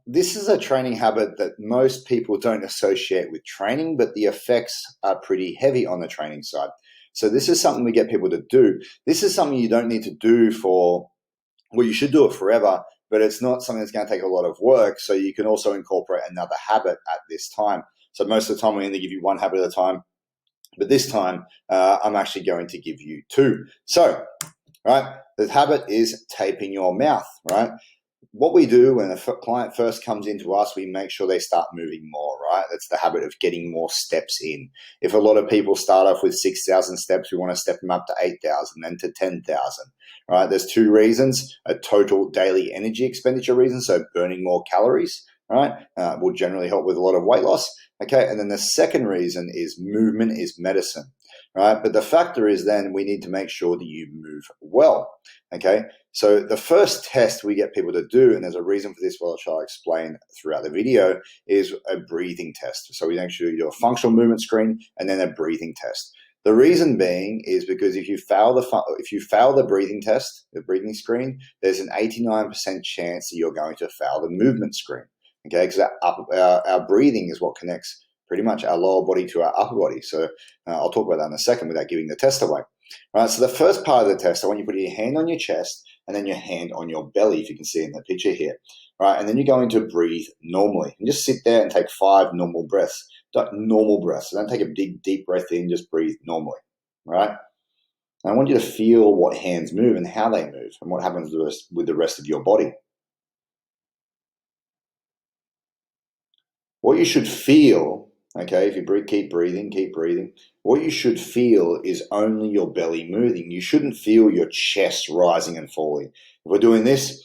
This is a training habit that most people don't associate with training, but the effects are pretty heavy on the training side. So this is something we get people to do. This is something you don't need to do well, you should do it forever, but it's not something that's going to take a lot of work. So you can also incorporate another habit at this time. So most of the time we only give you one habit at a time, but this time I'm actually going to give you two. So, right, the habit is taping your mouth, right? What we do when a client first comes into us, we make sure they start moving more, right? That's the habit of getting more steps in. If a lot of people start off with 6,000 steps, we want to step them up to 8,000, then to 10,000, right? There's two reasons: a total daily energy expenditure reason, so burning more calories, right? Will generally help with a lot of weight loss, okay? And then the second reason is movement is medicine, right? But the factor is then we need to make sure that you move well, okay? So the first test we get people to do, and there's a reason for this, which I'll explain throughout the video, is a breathing test. So we actually do a functional movement screen and then a breathing test. The reason being is because if you fail the breathing test, the breathing screen, there's an 89% chance that you're going to fail the movement screen. Okay, because our breathing is what connects pretty much our lower body to our upper body. So I'll talk about that in a second without giving the test away. All right, so the first part of the test, I want you to put your hand on your chest and then your hand on your belly, if you can see in the picture here. All right, and then you're going to breathe normally. And just sit there and take 5 normal breaths. Normal breaths. So don't take a big, deep breath in, just breathe normally. All right? And I want you to feel what hands move and how they move and what happens with the rest of your body. What you should feel, okay, if you keep breathing, what you should feel is only your belly moving. You shouldn't feel your chest rising and falling. If we're doing this,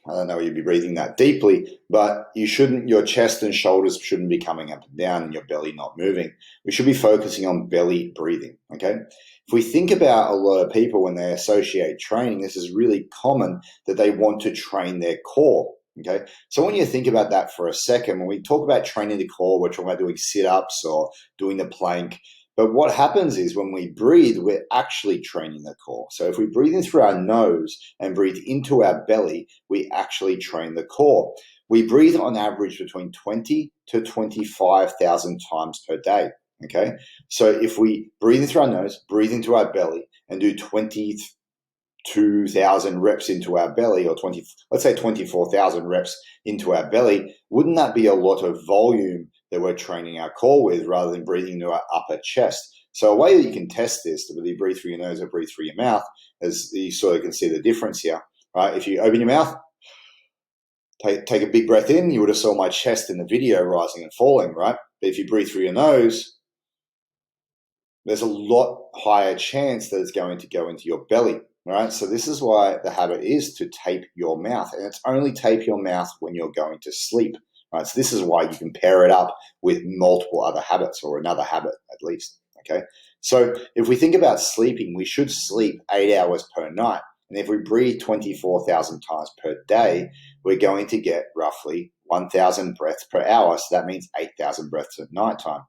I don't know, you'd be breathing that deeply, but your chest and shoulders shouldn't be coming up and down and your belly not moving. We should be focusing on belly breathing, okay? If we think about a lot of people when they associate training, this is really common that they want to train their core, okay? So when you think about that for a second, when we talk about training the core, we're talking about doing sit-ups or doing the plank. But what happens is when we breathe, we're actually training the core. So if we breathe in through our nose and breathe into our belly, we actually train the core. We breathe on average between 20 to 25,000 times per day, okay? So if we breathe in through our nose, breathe into our belly, and do 22,000 reps into our belly, or let's say 24,000 reps into our belly, wouldn't that be a lot of volume that we're training our core with rather than breathing into our upper chest? So a way that you can test this, whether you breathe through your nose or breathe through your mouth, as you sort of can see the difference here, right? If you open your mouth, take a big breath in, you would have saw my chest in the video rising and falling, right? But if you breathe through your nose, there's a lot higher chance that it's going to go into your belly, right? So this is why the habit is to tape your mouth, and it's only tape your mouth when you're going to sleep. Right, so this is why you can pair it up with multiple other habits, or another habit at least, okay? So if we think about sleeping, we should sleep 8 hours per night. And if we breathe 24,000 times per day, we're going to get roughly 1,000 breaths per hour. So that means 8,000 breaths at nighttime.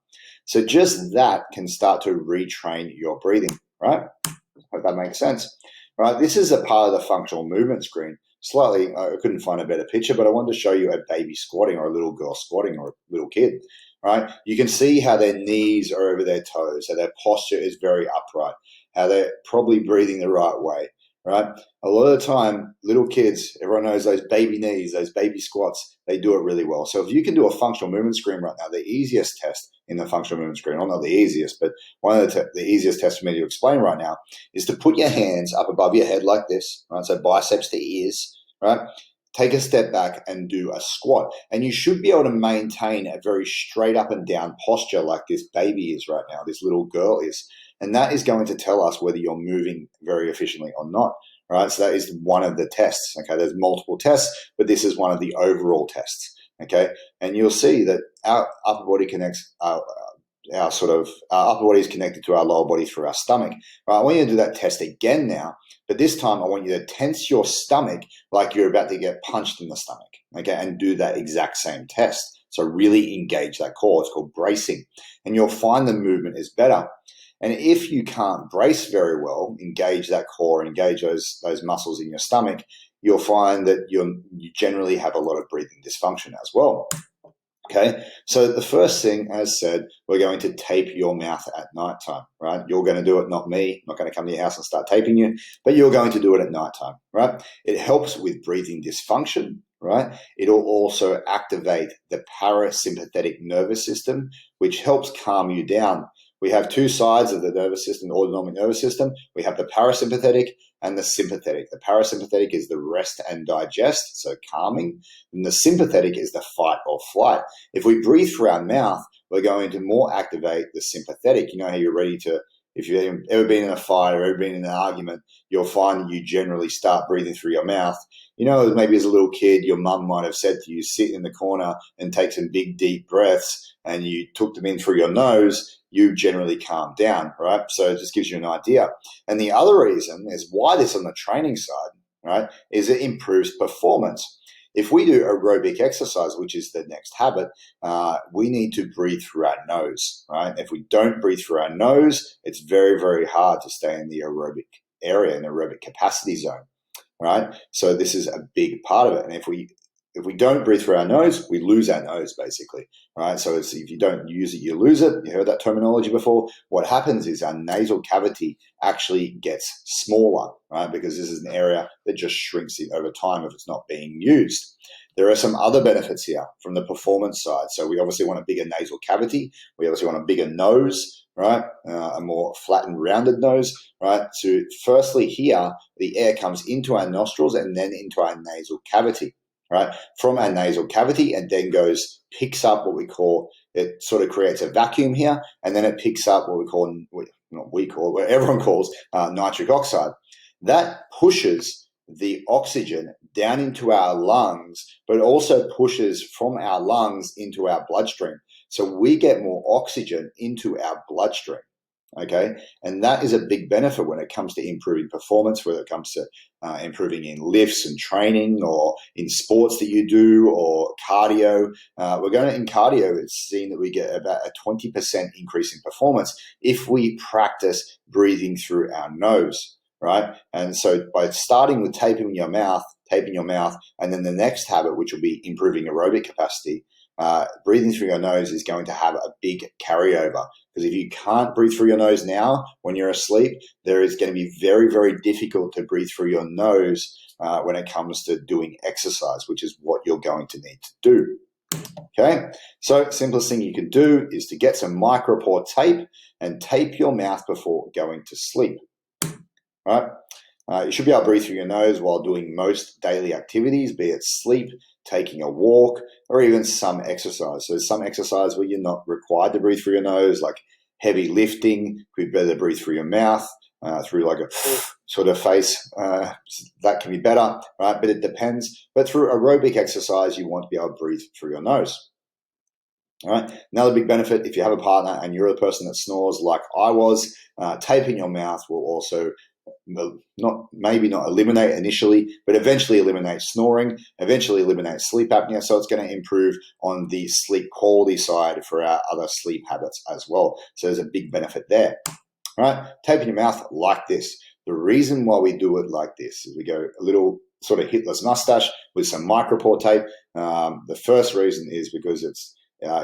So just that can start to retrain your breathing, right? Hope that makes sense. Right, this is a part of the functional movement screen. Slightly, I couldn't find a better picture, but I wanted to show you a baby squatting, or a little girl squatting, or a little kid, right? You can see how their knees are over their toes, how their posture is very upright, how they're probably breathing the right way, right? A lot of the time, little kids, everyone knows those baby knees, those baby squats, they do it really well. So if you can do a functional movement screen right now, the easiest test in the functional movement screen, well, not the easiest, but one of the easiest tests for me to explain right now is to put your hands up above your head like this, right? So biceps to ears, right? Take a step back and do a squat. And you should be able to maintain a very straight up and down posture like this baby is right now, this little girl is. And that is going to tell us whether you're moving very efficiently or not, right? So that is one of the tests, okay? There's multiple tests, but this is one of the overall tests, okay? And you'll see that our upper body connects, our upper body is connected to our lower body through our stomach, right? I want you to do that test again now, but this time I want you to tense your stomach like you're about to get punched in the stomach, okay? And do that exact same test. So really engage that core. It's called bracing. And you'll find the movement is better. And if you can't brace very well, engage that core, engage those muscles in your stomach, you'll find that you generally have a lot of breathing dysfunction as well. Okay, so the first thing, as said, we're going to tape your mouth at nighttime, right? You're going to do it, not me. I'm not going to come to your house and start taping you, but you're going to do it at nighttime, right? It helps with breathing dysfunction, right? It'll also activate the parasympathetic nervous system, which helps calm you down. We have two sides of the nervous system, the autonomic nervous system. We have the parasympathetic and the sympathetic. The parasympathetic is the rest and digest, so calming, and the sympathetic is the fight or flight. If we breathe through our mouth, we're going to more activate the sympathetic. You know how you're ready to, if you've ever been in a fight or ever been in an argument, you'll find that you generally start breathing through your mouth. You know, maybe as a little kid, your mum might have said to you, sit in the corner and take some big, deep breaths, and you took them in through your nose, you generally calm down, right? So it just gives you an idea. And the other reason is why this on the training side, right, is it improves performance. If we do aerobic exercise, which is the next habit, we need to breathe through our nose, right? If we don't breathe through our nose, it's very, very hard to stay in the aerobic area, in the aerobic capacity zone, right? So this is a big part of it. And if we don't breathe through our nose, we lose our nose, basically, right? So if you don't use it, you lose it. You heard that terminology before. What happens is our nasal cavity actually gets smaller, right? Because this is an area that just shrinks over time if it's not being used. There are some other benefits here from the performance side. So we obviously want a bigger nasal cavity. We obviously want a bigger nose, right? A more flattened, rounded nose, right? So firstly here, the air comes into our nostrils and then into our nasal cavity, right? From our nasal cavity, and then picks up what we call, it sort of creates a vacuum here, and then it picks up what what everyone calls nitric oxide. That pushes the oxygen down into our lungs, but also pushes from our lungs into our bloodstream. So we get more oxygen into our bloodstream. Okay, and that is a big benefit when it comes to improving performance, whether it comes to improving in lifts and training, or in sports that you do, or cardio. In cardio, it's seen that we get about a 20% increase in performance if we practice breathing through our nose, right? And so by starting with taping your mouth, and then the next habit, which will be improving aerobic capacity, breathing through your nose is going to have a big carryover. Because if you can't breathe through your nose now when you're asleep, there is going to be very, very difficult to breathe through your nose when it comes to doing exercise, which is what you're going to need to do. Okay, so simplest thing you can do is to get some micropore tape and tape your mouth before going to sleep. Right? You should be able to breathe through your nose while doing most daily activities, be it sleep, taking a walk, or even some exercise. So there's some exercise where you're not required to breathe through your nose, like heavy lifting. You'd better breathe through your mouth, through like a sort of face. That can be better, right? But it depends. But through aerobic exercise, you want to be able to breathe through your nose. All right. Another big benefit, if you have a partner and you're the person that snores like I was, taping your mouth will also maybe not eliminate initially, but eventually eliminate snoring, eventually eliminate sleep apnea. So it's going to improve on the sleep quality side for our other sleep habits as well. So there's a big benefit there. All right, taping your mouth like this. The reason why we do it like this is we go a little sort of Hitler's mustache with some micropore tape. The first reason is because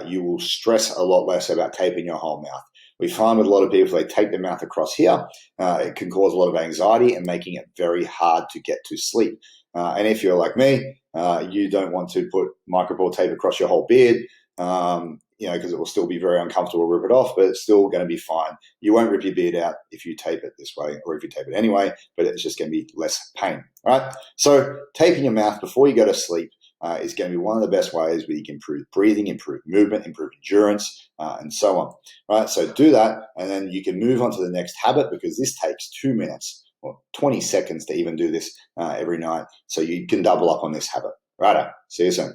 you will stress a lot less about taping your whole mouth. We find with a lot of people, if they tape their mouth across here, it can cause a lot of anxiety and making it very hard to get to sleep. And if you're like me, you don't want to put micropore tape across your whole beard, because it will still be very uncomfortable to rip it off, but it's still going to be fine. You won't rip your beard out if you tape it this way, or if you tape it anyway, but it's just going to be less pain, right? So taping your mouth before you go to sleep is going to be one of the best ways where you can improve breathing, improve movement, improve endurance, and so on. Right? So do that, and then you can move on to the next habit, because this takes 2 minutes or 20 seconds to even do this every night. So you can double up on this habit. Righto. See you soon.